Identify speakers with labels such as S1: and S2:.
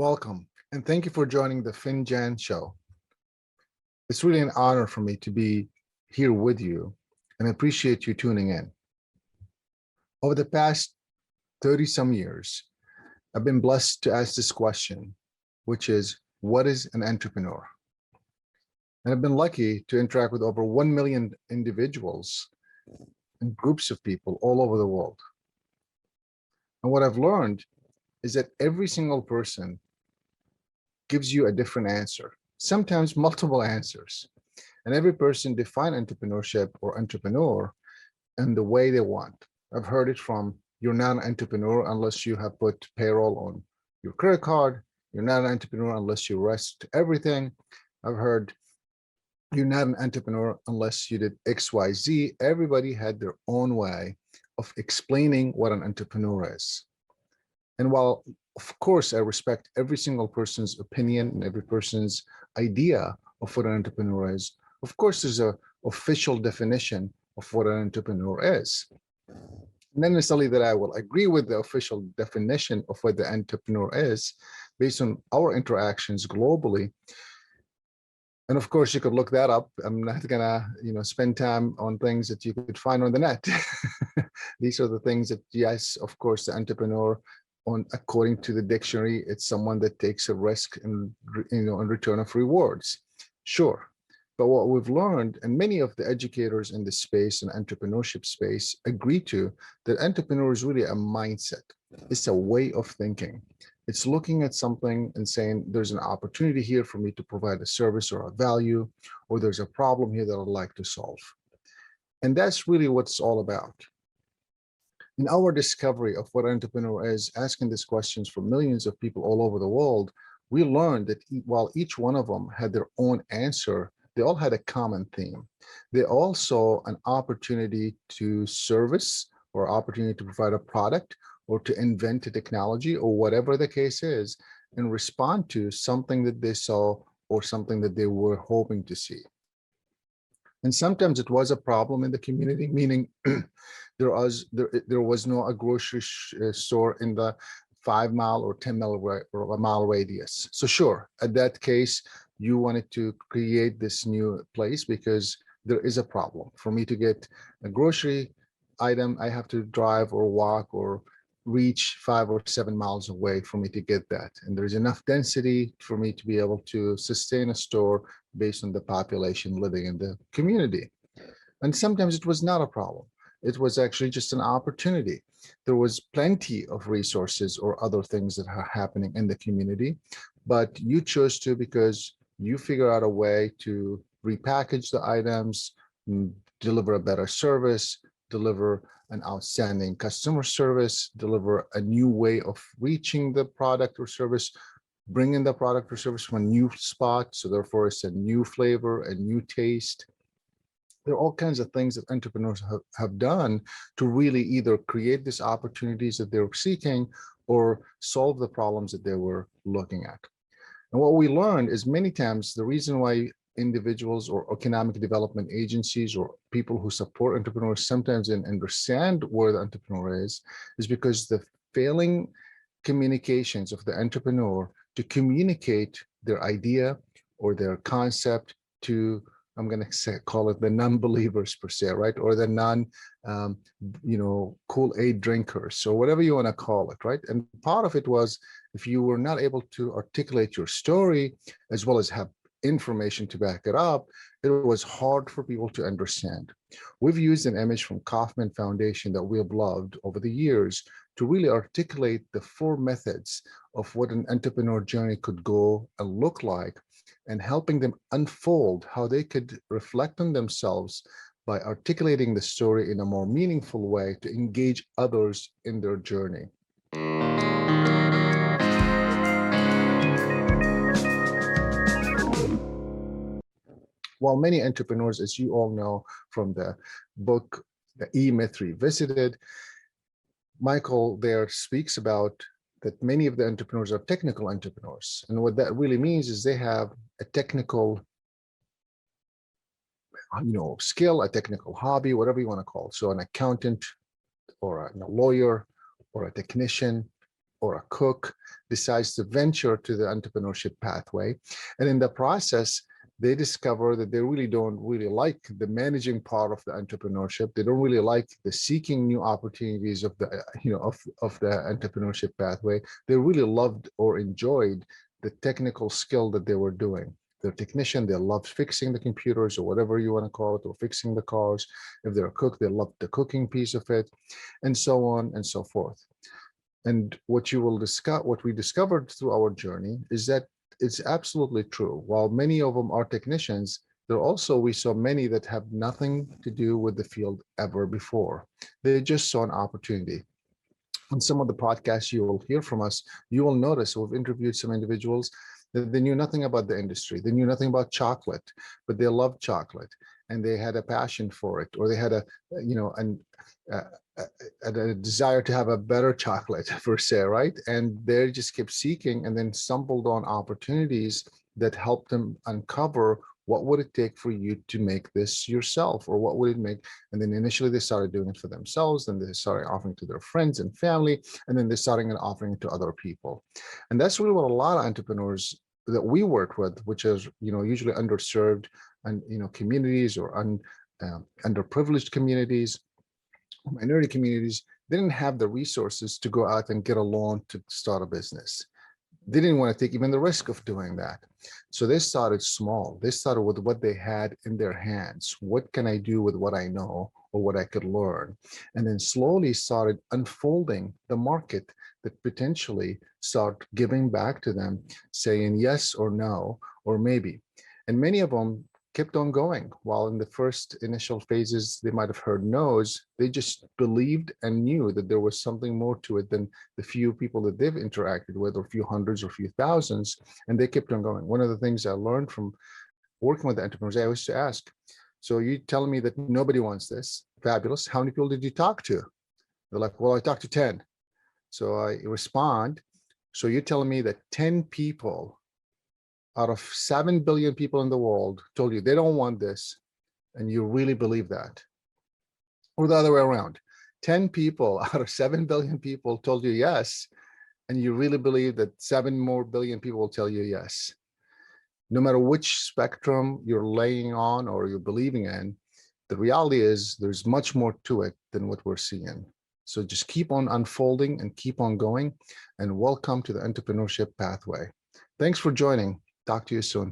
S1: Welcome, and thank you for joining the FinJan Show. It's really an honor for me to be here with you, and I appreciate you tuning in. Over the past 30-some years, I've been blessed to ask this question, which is, what is an entrepreneur? And I've been lucky to interact with over 1 million individuals and groups of people all over the world. And what I've learned is that every single person gives you a different answer, sometimes multiple answers. And every person defines entrepreneurship or entrepreneur in the way they want. I've heard it from, you're not an entrepreneur unless you have put payroll on your credit card. You're not an entrepreneur unless you rest everything. I've heard, you're not an entrepreneur unless you did X, Y, Z. Everybody had their own way of explaining what an entrepreneur is. And while, of course, I respect every single person's opinion and every person's idea of what an entrepreneur is, of course, there's an official definition of what an entrepreneur is. Not necessarily that I will agree with the official definition of what the entrepreneur is based on our interactions globally. And of course, you could look that up. I'm not gonna, spend time on things that you could find on the net. These are the things that, yes, of course, the entrepreneur, according to the dictionary, it's someone that takes a risk in return of rewards. Sure. But what we've learned, and many of the educators in the space and entrepreneurship space agree to, that entrepreneur is really a mindset. It's a way of thinking. It's looking at something and saying, there's an opportunity here for me to provide a service or a value, or there's a problem here that I'd like to solve. And that's really what it's all about. In our discovery of what an entrepreneur is, asking these questions for millions of people all over the world, we learned that while each one of them had their own answer, they all had a common theme. They all saw an opportunity to service or opportunity to provide a product or to invent a technology or whatever the case is and respond to something that they saw or something that they were hoping to see. And sometimes it was a problem in the community, meaning there was no a grocery store in the 5-mile or 10-mile radius. So sure, at that case, you wanted to create this new place because there is a problem. For me to get a grocery item, I have to drive or walk or reach 5 or 7 miles away for me to get that. And there's enough density for me to be able to sustain a store based on the population living in the community. And sometimes it was not a problem. It was actually just an opportunity. There was plenty of resources or other things that are happening in the community, but you chose to because you figure out a way to repackage the items, deliver a better service, deliver an outstanding customer service, deliver a new way of reaching the product or service, bring in the product or service from a new spot. So therefore it's a new flavor, a new taste. There are all kinds of things that entrepreneurs have done to really either create these opportunities that they're seeking or solve the problems that they were looking at. And what we learned is many times the reason why individuals or economic development agencies or people who support entrepreneurs sometimes didn't understand where the entrepreneur is because the failing communications of the entrepreneur to communicate their idea or their concept to, I'm going to call it the non-believers per se, right? Or the Kool-Aid drinkers, or whatever you want to call it, right? And part of it was if you were not able to articulate your story as well as have information to back it up, it was hard for people to understand. We've used an image from Kaufman Foundation that we have loved over the years to really articulate the 4 methods of what an entrepreneur journey could go and look like, and helping them unfold how they could reflect on themselves by articulating the story in a more meaningful way to engage others in their journey. While many entrepreneurs, as you all know from the book, The E-Myth Revisited, Michael there speaks about that many of the entrepreneurs are technical entrepreneurs. And what that really means is they have a technical skill, a technical hobby, whatever you want to call it. So an accountant or a lawyer or a technician or a cook decides to venture to the entrepreneurship pathway. And in the process, they discover that they really don't really like the managing part of the entrepreneurship. They don't really like the seeking new opportunities of the, of the entrepreneurship pathway. They really loved or enjoyed the technical skill that they were doing. They're a technician, they love fixing the computers or whatever you want to call it, or fixing the cars. If they're a cook, they love the cooking piece of it, and so on and so forth. And what you will discuss, what we discovered through our journey is that it's absolutely true. While many of them are technicians, there also, we saw many that have nothing to do with the field ever before. They just saw an opportunity. On some of the podcasts you will hear from us, you will notice we've interviewed some individuals that they knew nothing about the industry. They knew nothing about chocolate, but they loved chocolate and they had a passion for it, or they had a desire to have a better chocolate per se, right? And they just kept seeking and then stumbled on opportunities that helped them uncover what would it take for you to make this yourself, or what would it make? And then initially they started doing it for themselves, then they started offering to their friends and family, and then they started offering it to other people. And that's really what a lot of entrepreneurs that we work with, which is, usually underserved and, communities, or underprivileged communities, minority communities, didn't have the resources to go out and get a loan to start a business. They didn't want to take even the risk of doing that. So they started small. They started with what they had in their hands. What can I do with what I know or what I could learn? And then slowly started unfolding the market that potentially start giving back to them, saying yes or no, or maybe. And many of them kept on going. While in the first initial phases, they might have heard no's, they just believed and knew that there was something more to it than the few people that they've interacted with, or a few hundreds or a few thousands, and they kept on going. One of the things I learned from working with the entrepreneurs, I always used to ask, so you telling me that nobody wants this? Fabulous. How many people did you talk to? They're like, well, I talked to 10. So I respond, so you're telling me that 10 people out of 7 billion people in the world told you they don't want this, and you really believe that? Or the other way around, 10 people out of 7 billion people told you yes, and you really believe that 7 more billion people will tell you yes. No matter which spectrum you're laying on or you're believing in, the reality is there's much more to it than what we're seeing. So just keep on unfolding and keep on going, and welcome to the entrepreneurship pathway. Thanks for joining. Talk to you soon.